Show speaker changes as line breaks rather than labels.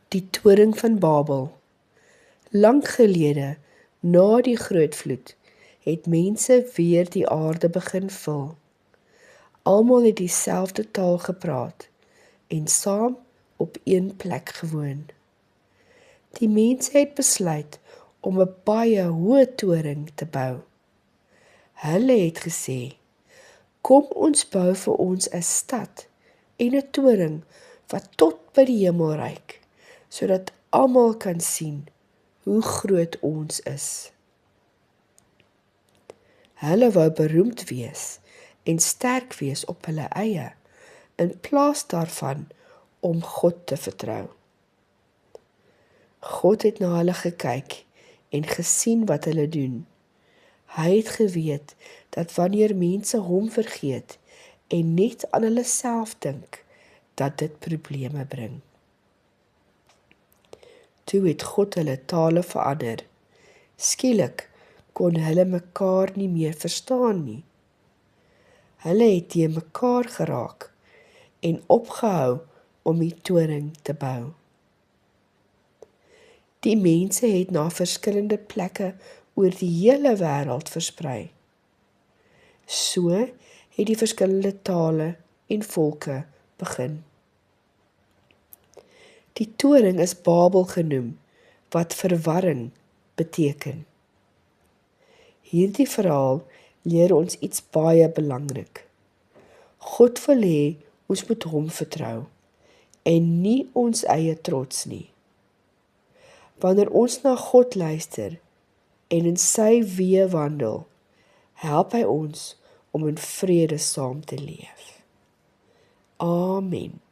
Die toring van Babel. Lang gelede, na die groot-vloed, het mense weer die aarde begin vul. Almal het dieselfde taal gepraat en saam op een plek gewoon. Die mense het besluit om 'n baie hoë toring te bou. Hulle het gesê, kom ons bou vir ons 'n stad en 'n toring wat tot by die hemel reik, sodat almal kan sien hoe groot ons is. Hulle wou beroemd wees en sterk wees op hulle eie, in plaas daarvan om God te vertrou. God het na hulle gekyk en gesien wat hulle doen. Hy het geweet dat wanneer mense hom vergeet en net aan hulle self dink, dat dit probleme bring. Toe het God hulle tale verander. Skielik kon hulle mekaar nie meer verstaan nie. Hulle het teen mekaar geraak en opgehou om die toring te bou. Die mense het na verskillende plekke oor die hele wêreld versprei. So het die verskillende tale en volke begin. Die toring is Babel genoem, wat verwarring beteken. Hierdie verhaal leer ons iets baie belangrik. God wil hê ons moet hom vertrou en nie ons eie trots nie. Wanneer ons na God luister en in sy weë wandel, help hy ons om in vrede saam te leef. Amen.